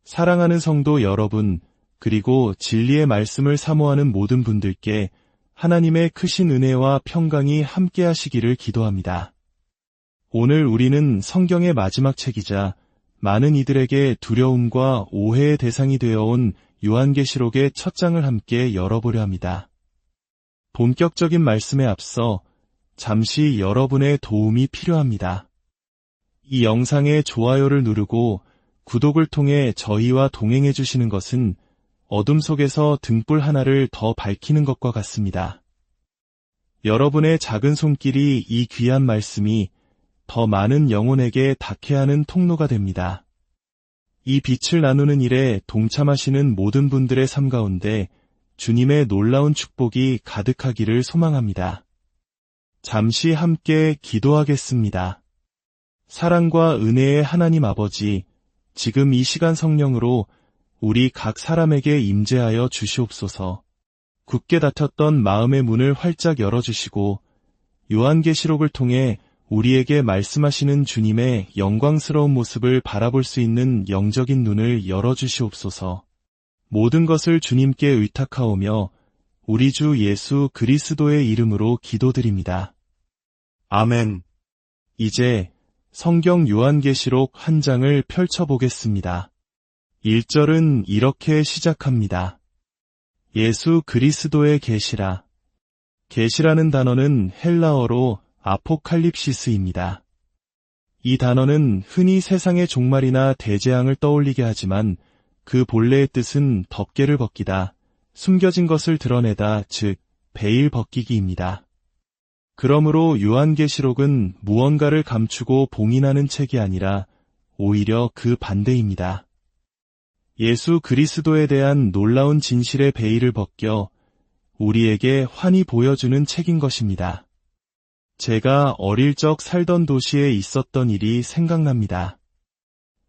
사랑하는 성도 여러분, 그리고 진리의 말씀을 사모하는 모든 분들께 하나님의 크신 은혜와 평강이 함께 하시기를 기도합니다. 오늘 우리는 성경의 마지막 책이자 많은 이들에게 두려움과 오해의 대상이 되어온 요한계시록의 첫 장을 함께 열어보려 합니다. 본격적인 말씀에 앞서 잠시 여러분의 도움이 필요합니다. 이 영상의 좋아요를 누르고 구독을 통해 저희와 동행해 주시는 것은 어둠 속에서 등불 하나를 더 밝히는 것과 같습니다. 여러분의 작은 손길이 이 귀한 말씀이 더 많은 영혼에게 닿게 하는 통로가 됩니다. 이 빛을 나누는 일에 동참하시는 모든 분들의 삶 가운데 주님의 놀라운 축복이 가득하기를 소망합니다. 잠시 함께 기도하겠습니다. 사랑과 은혜의 하나님 아버지, 지금 이 시간 성령으로 우리 각 사람에게 임재하여 주시옵소서. 굳게 닫혔던 마음의 문을 활짝 열어주시고 요한계시록을 통해 우리에게 말씀하시는 주님의 영광스러운 모습을 바라볼 수 있는 영적인 눈을 열어주시옵소서. 모든 것을 주님께 의탁하오며 우리 주 예수 그리스도의 이름으로 기도드립니다. 아멘. 이제 성경 요한계시록 한 장을 펼쳐보겠습니다. 1절은 이렇게 시작합니다. 예수 그리스도의 계시라. 계시라는 단어는 헬라어로 아포칼립시스입니다. 이 단어는 흔히 세상의 종말이나 대재앙을 떠올리게 하지만 그 본래의 뜻은 덮개를 벗기다, 숨겨진 것을 드러내다, 즉 베일 벗기기입니다. 그러므로 요한계시록은 무언가를 감추고 봉인하는 책이 아니라 오히려 그 반대입니다. 예수 그리스도에 대한 놀라운 진실의 베일을 벗겨 우리에게 환히 보여주는 책인 것입니다. 제가 어릴 적 살던 도시에 있었던 일이 생각납니다.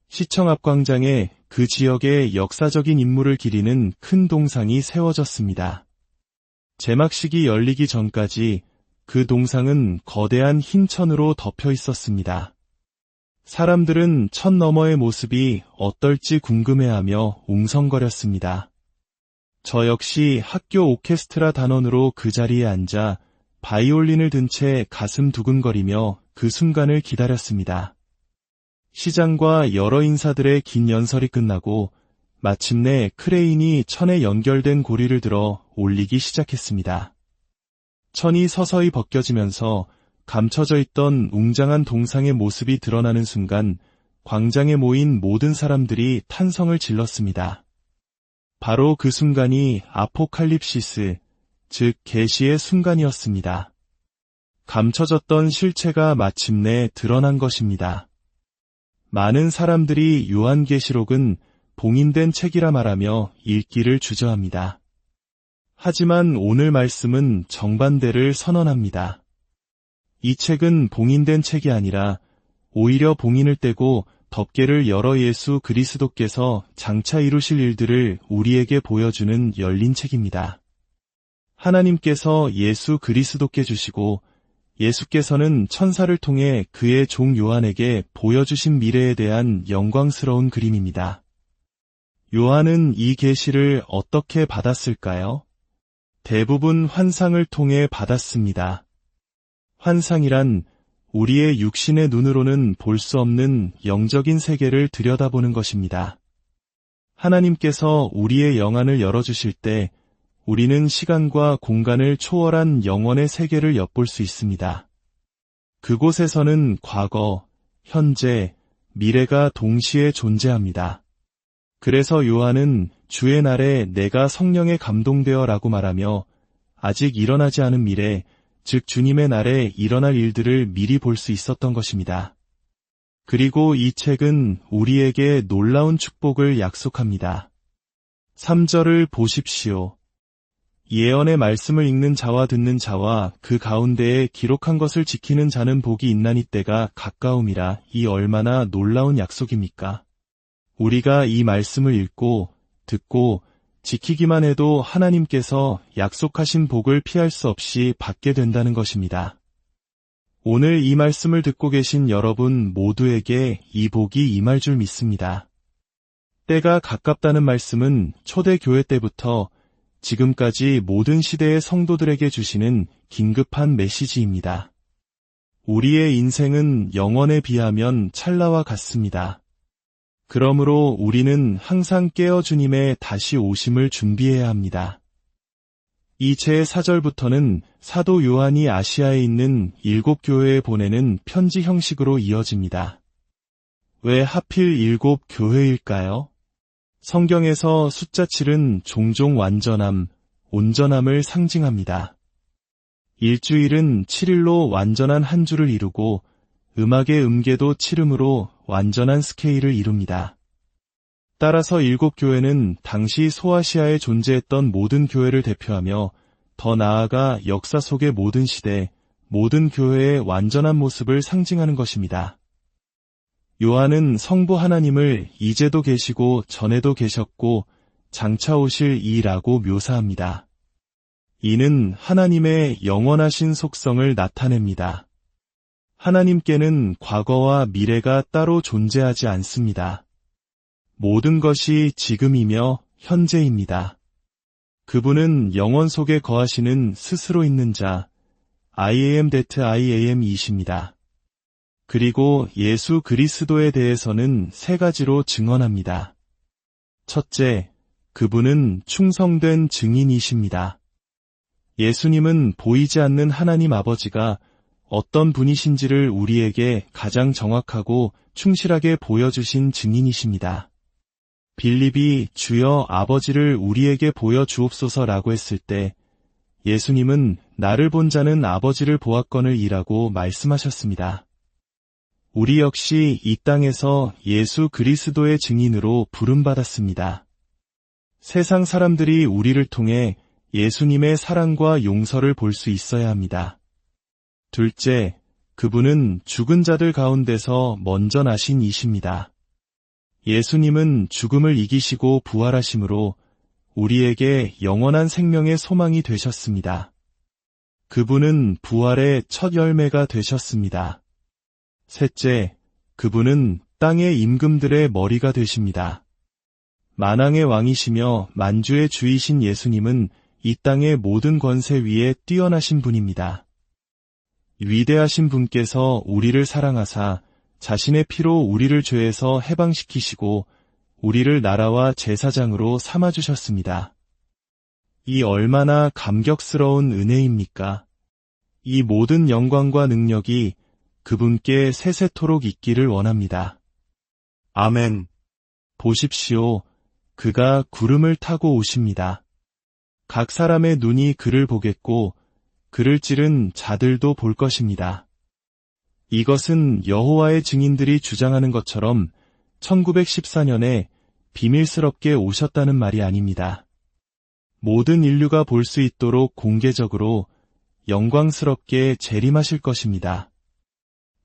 시청 앞 광장에 그 지역의 역사적인 인물을 기리는 큰 동상이 세워졌습니다. 제막식이 열리기 전까지 그 동상은 거대한 흰 천으로 덮여 있었습니다. 사람들은 천 너머의 모습이 어떨지 궁금해하며 웅성거렸습니다. 저 역시 학교 오케스트라 단원으로 그 자리에 앉아 바이올린을 든 채 가슴 두근거리며 그 순간을 기다렸습니다. 시장과 여러 인사들의 긴 연설이 끝나고 마침내 크레인이 천에 연결된 고리를 들어 올리기 시작했습니다. 천이 서서히 벗겨지면서 감춰져 있던 웅장한 동상의 모습이 드러나는 순간 광장에 모인 모든 사람들이 탄성을 질렀습니다. 바로 그 순간이 아포칼립시스, 즉 계시의 순간이었습니다. 감춰졌던 실체가 마침내 드러난 것입니다. 많은 사람들이 요한계시록은 봉인된 책이라 말하며 읽기를 주저합니다. 하지만 오늘 말씀은 정반대를 선언합니다. 이 책은 봉인된 책이 아니라 오히려 봉인을 떼고 덮개를 열어 예수 그리스도께서 장차 이루실 일들을 우리에게 보여주는 열린 책입니다. 하나님께서 예수 그리스도께 주시고 예수께서는 천사를 통해 그의 종 요한에게 보여주신 미래에 대한 영광스러운 그림입니다. 요한은 이 계시를 어떻게 받았을까요? 대부분 환상을 통해 받았습니다. 환상이란 우리의 육신의 눈으로는 볼 수 없는 영적인 세계를 들여다보는 것입니다. 하나님께서 우리의 영안을 열어주실 때 우리는 시간과 공간을 초월한 영원의 세계를 엿볼 수 있습니다. 그곳에서는 과거, 현재, 미래가 동시에 존재합니다. 그래서 요한은 주의 날에 내가 성령에 감동되어 라고 말하며 아직 일어나지 않은 미래, 즉 주님의 날에 일어날 일들을 미리 볼 수 있었던 것입니다. 그리고 이 책은 우리에게 놀라운 축복을 약속합니다. 3절을 보십시오. 예언의 말씀을 읽는 자와 듣는 자와 그 가운데에 기록한 것을 지키는 자는 복이 있나니 때가 가까움이라. 이 얼마나 놀라운 약속입니까? 우리가 이 말씀을 읽고 듣고 지키기만 해도 하나님께서 약속하신 복을 피할 수 없이 받게 된다는 것입니다. 오늘 이 말씀을 듣고 계신 여러분 모두에게 이 복이 임할 줄 믿습니다. 때가 가깝다는 말씀은 초대교회 때부터 지금까지 모든 시대의 성도들에게 주시는 긴급한 메시지입니다. 우리의 인생은 영원에 비하면 찰나와 같습니다. 그러므로 우리는 항상 깨어 주님의 다시 오심을 준비해야 합니다. 이 제4절부터는 사도 요한이 아시아에 있는 7교회에 보내는 편지 형식으로 이어집니다. 왜 하필 7교회일까요? 성경에서 숫자 7은 종종 완전함, 온전함을 상징합니다. 일주일은 7일로 완전한 한 주를 이루고 음악의 음계도 7음으로 완전한 스케일을 이룹니다. 따라서 7교회는 당시 소아시아에 존재했던 모든 교회를 대표하며 더 나아가 역사 속의 모든 시대, 모든 교회의 완전한 모습을 상징하는 것입니다. 요한은 성부 하나님을 이제도 계시고 전에도 계셨고 장차 오실 이라고 묘사합니다. 이는 하나님의 영원하신 속성을 나타냅니다. 하나님께는 과거와 미래가 따로 존재하지 않습니다. 모든 것이 지금이며 현재입니다. 그분은 영원 속에 거하시는 스스로 있는 자, I am that I am이십니다. 그리고 예수 그리스도에 대해서는 3가지로 증언합니다. 첫째, 그분은 충성된 증인이십니다. 예수님은 보이지 않는 하나님 아버지가 어떤 분이신지를 우리에게 가장 정확하고 충실하게 보여주신 증인이십니다. 빌립이 주여 아버지를 우리에게 보여주옵소서라고 했을 때 예수님은 나를 본 자는 아버지를 보았거늘 이라고 말씀하셨습니다. 우리 역시 이 땅에서 예수 그리스도의 증인으로 부름받았습니다. 세상 사람들이 우리를 통해 예수님의 사랑과 용서를 볼 수 있어야 합니다. 둘째, 그분은 죽은 자들 가운데서 먼저 나신 이십니다. 예수님은 죽음을 이기시고 부활하심으로 우리에게 영원한 생명의 소망이 되셨습니다. 그분은 부활의 첫 열매가 되셨습니다. 셋째, 그분은 땅의 임금들의 머리가 되십니다. 만왕의 왕이시며 만주의 주이신 예수님은 이 땅의 모든 권세 위에 뛰어나신 분입니다. 위대하신 분께서 우리를 사랑하사 자신의 피로 우리를 죄에서 해방시키시고 우리를 나라와 제사장으로 삼아주셨습니다. 이 얼마나 감격스러운 은혜입니까? 이 모든 영광과 능력이 그분께 세세토록 있기를 원합니다. 아멘. 보십시오. 그가 구름을 타고 오십니다. 각 사람의 눈이 그를 보겠고 그를 찌른 자들도 볼 것입니다. 이것은 여호와의 증인들이 주장하는 것처럼 1914년에 비밀스럽게 오셨다는 말이 아닙니다. 모든 인류가 볼 수 있도록 공개적으로 영광스럽게 재림하실 것입니다.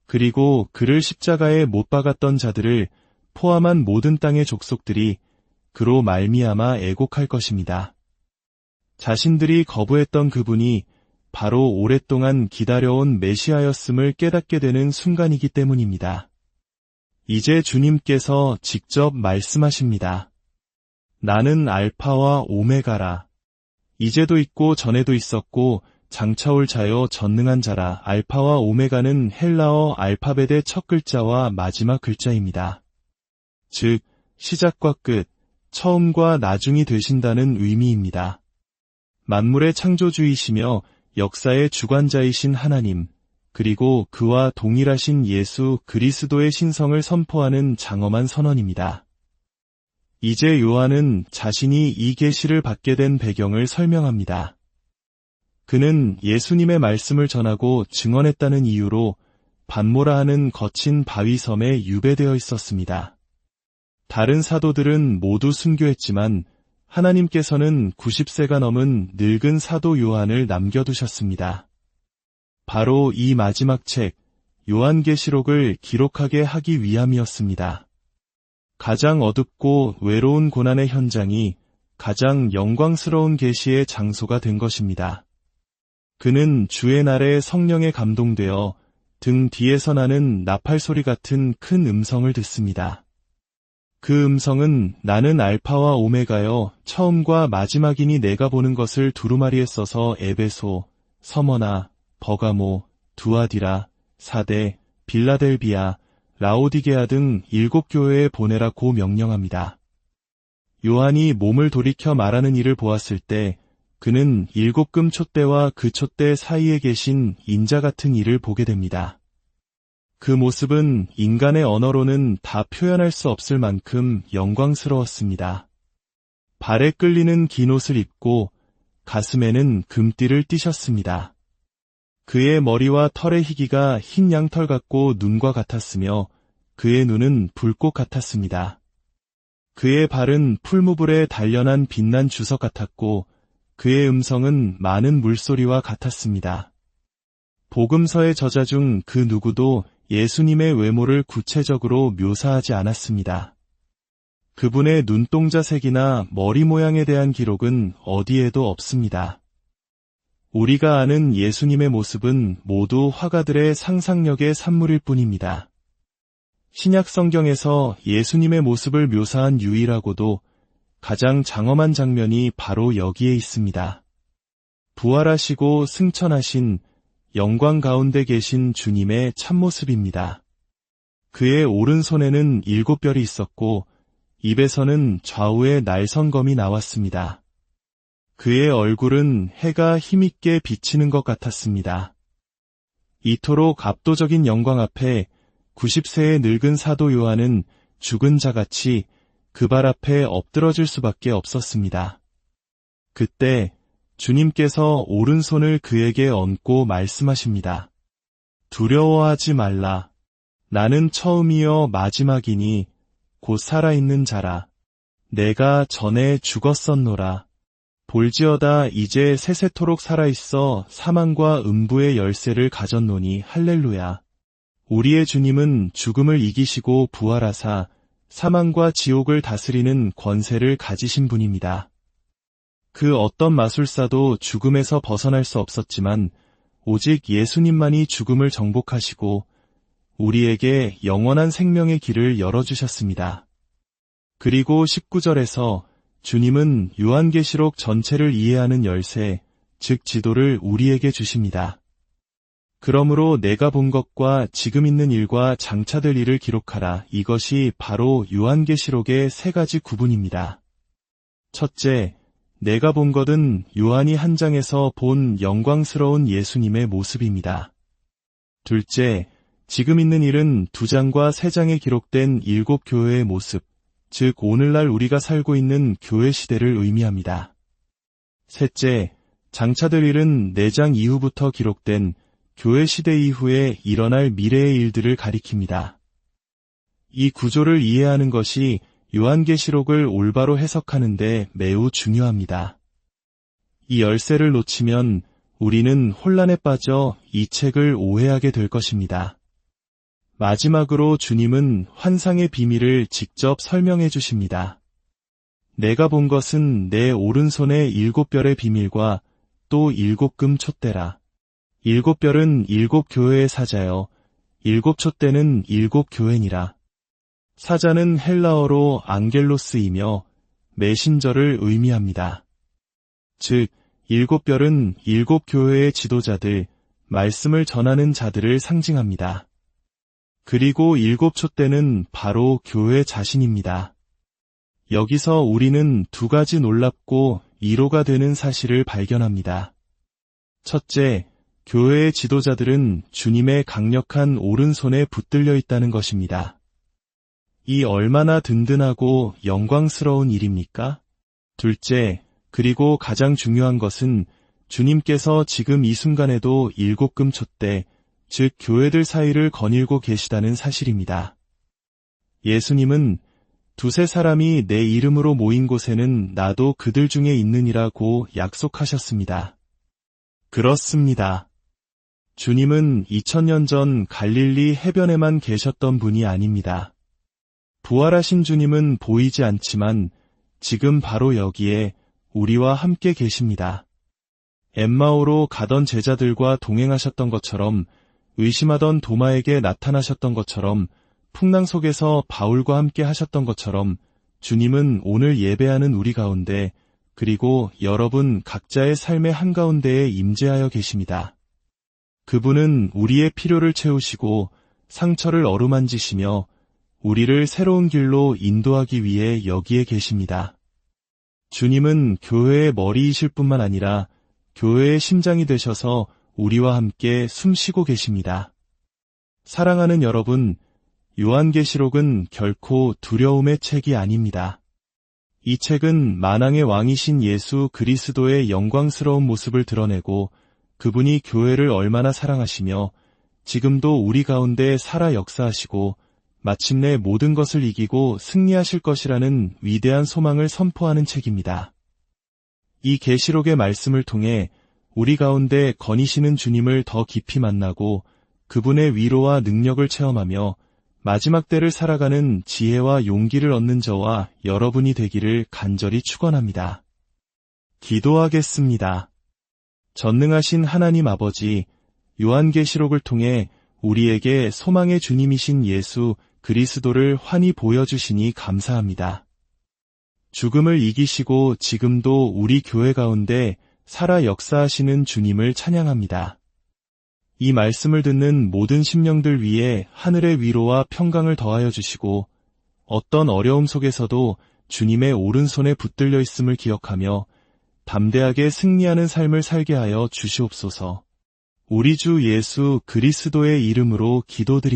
그리고 그를 십자가에 못 박았던 자들을 포함한 모든 땅의 족속들이 그로 말미암아 애곡할 것입니다. 자신들이 거부했던 그분이 바로 오랫동안 기다려온 메시아였음을 깨닫게 되는 순간이기 때문입니다. 이제 주님께서 직접 말씀하십니다. 나는 알파와 오메가라. 이제도 있고 전에도 있었고 장차 올 자여 전능한 자라. 알파와 오메가는 헬라어 알파벳의 첫 글자와 마지막 글자입니다. 즉, 시작과 끝, 처음과 나중이 되신다는 의미입니다. 만물의 창조주이시며 역사의 주관자이신 하나님, 그리고 그와 동일하신 예수 그리스도의 신성을 선포하는 장엄한 선언입니다. 이제 요한은 자신이 이 계시를 받게 된 배경을 설명합니다. 그는 예수님의 말씀을 전하고 증언했다는 이유로 반모라 하는 거친 바위섬에 유배되어 있었습니다. 다른 사도들은 모두 순교했지만 하나님께서는 90세가 넘은 늙은 사도 요한을 남겨두셨습니다. 바로 이 마지막 책, 요한계시록을 기록하게 하기 위함이었습니다. 가장 어둡고 외로운 고난의 현장이 가장 영광스러운 계시의 장소가 된 것입니다. 그는 주의 날에 성령에 감동되어 등 뒤에서 나는 나팔 소리 같은 큰 음성을 듣습니다. 그 음성은 나는 알파와 오메가여 처음과 마지막이니 내가 보는 것을 두루마리에 써서 에베소, 서머나, 버가모, 두아디라, 사대, 빌라델비아, 라오디게아 등 7교회에 보내라고 명령합니다. 요한이 몸을 돌이켜 말하는 이를 보았을 때 그는 7금 촛대와 그 촛대 사이에 계신 인자 같은 이를 보게 됩니다. 그 모습은 인간의 언어로는 다 표현할 수 없을 만큼 영광스러웠습니다. 발에 끌리는 긴 옷을 입고 가슴에는 금띠를 띠셨습니다. 그의 머리와 털의 희기가 흰 양털 같고 눈과 같았으며 그의 눈은 불꽃 같았습니다. 그의 발은 풀무불에 단련한 빛난 주석 같았고 그의 음성은 많은 물소리와 같았습니다. 복음서의 저자 중 그 누구도 예수님의 외모를 구체적으로 묘사하지 않았습니다. 그분의 눈동자 색이나 머리 모양에 대한 기록은 어디에도 없습니다. 우리가 아는 예수님의 모습은 모두 화가들의 상상력의 산물일 뿐입니다. 신약 성경에서 예수님의 모습을 묘사한 유일하고도 가장 장엄한 장면이 바로 여기에 있습니다. 부활하시고 승천하신 영광 가운데 계신 주님의 참모습입니다. 그의 오른손에는 7별이 있었고 입에서는 좌우에 날성검이 나왔습니다. 그의 얼굴은 해가 힘있게 비치는 것 같았습니다. 이토록 압도적인 영광 앞에 90세의 늙은 사도 요한은 죽은 자같이 그 발 앞에 엎드러질 수밖에 없었습니다. 그때 주님께서 오른손을 그에게 얹고 말씀하십니다. 두려워하지 말라. 나는 처음이요 마지막이니 곧 살아있는 자라. 내가 전에 죽었었노라. 볼지어다 이제 세세토록 살아있어 사망과 음부의 열쇠를 가졌노니 할렐루야. 우리의 주님은 죽음을 이기시고 부활하사 사망과 지옥을 다스리는 권세를 가지신 분입니다. 그 어떤 마술사도 죽음에서 벗어날 수 없었지만 오직 예수님만이 죽음을 정복하시고 우리에게 영원한 생명의 길을 열어주셨습니다. 그리고 19절에서 주님은 요한계시록 전체를 이해하는 열쇠, 즉 지도를 우리에게 주십니다. 그러므로 내가 본 것과 지금 있는 일과 장차될 일을 기록하라. 이것이 바로 요한계시록의 3가지 구분입니다. 첫째, 내가 본 것은 요한이 한 장에서 본 영광스러운 예수님의 모습입니다. 둘째, 지금 있는 일은 2장과 3장에 기록된 7교회의 모습, 즉 오늘날 우리가 살고 있는 교회 시대를 의미합니다. 셋째, 장차될 일은 4장 이후부터 기록된 교회 시대 이후에 일어날 미래의 일들을 가리킵니다. 이 구조를 이해하는 것이 요한계시록을 올바로 해석하는 데 매우 중요합니다. 이 열쇠를 놓치면 우리는 혼란에 빠져 이 책을 오해하게 될 것입니다. 마지막으로 주님은 환상의 비밀을 직접 설명해 주십니다. 내가 본 것은 내 오른손의 7별의 비밀과 또 7금 촛대라. 7별은 7교회의 사자여 7촛대는 7교회니라. 사자는 헬라어로 앙겔로스이며 메신저를 의미합니다. 즉 7별은 7교회의 지도자들, 말씀을 전하는 자들을 상징합니다. 그리고 7촛대는 바로 교회 자신입니다. 여기서 우리는 2가지 놀랍고 이로가 되는 사실을 발견합니다. 첫째, 교회의 지도자들은 주님의 강력한 오른손에 붙들려 있다는 것입니다. 이 얼마나 든든하고 영광스러운 일입니까? 둘째, 그리고 가장 중요한 것은 주님께서 지금 이 순간에도 7금 촛대, 즉 교회들 사이를 거닐고 계시다는 사실입니다. 예수님은 2-3 사람이 내 이름으로 모인 곳에는 나도 그들 중에 있느니라고 약속하셨습니다. 그렇습니다. 주님은 2000년 전 갈릴리 해변에만 계셨던 분이 아닙니다. 부활하신 주님은 보이지 않지만 지금 바로 여기에 우리와 함께 계십니다. 엠마오로 가던 제자들과 동행하셨던 것처럼, 의심하던 도마에게 나타나셨던 것처럼 풍랑 속에서 바울과 함께 하셨던 것처럼 주님은 오늘 예배하는 우리 가운데 그리고 여러분 각자의 삶의 한가운데에 임재하여 계십니다. 그분은 우리의 필요를 채우시고 상처를 어루만지시며 우리를 새로운 길로 인도하기 위해 여기에 계십니다. 주님은 교회의 머리이실 뿐만 아니라 교회의 심장이 되셔서 우리와 함께 숨쉬고 계십니다. 사랑하는 여러분, 요한계시록은 결코 두려움의 책이 아닙니다. 이 책은 만왕의 왕이신 예수 그리스도의 영광스러운 모습을 드러내고 그분이 교회를 얼마나 사랑하시며 지금도 우리 가운데 살아 역사하시고 마침내 모든 것을 이기고 승리하실 것이라는 위대한 소망을 선포하는 책입니다. 이 계시록의 말씀을 통해 우리 가운데 거니시는 주님을 더 깊이 만나고 그분의 위로와 능력을 체험하며 마지막 때를 살아가는 지혜와 용기를 얻는 저와 여러분이 되기를 간절히 축원합니다. 기도하겠습니다. 전능하신 하나님 아버지, 요한계시록을 통해 우리에게 소망의 주님이신 예수 그리스도를 환히 보여주시니 감사합니다. 죽음을 이기시고 지금도 우리 교회 가운데 살아 역사하시는 주님을 찬양합니다. 이 말씀을 듣는 모든 심령들 위에 하늘의 위로와 평강을 더하여 주시고 어떤 어려움 속에서도 주님의 오른손에 붙들려 있음을 기억하며 담대하게 승리하는 삶을 살게 하여 주시옵소서. 우리 주 예수 그리스도의 이름으로 기도드립니다.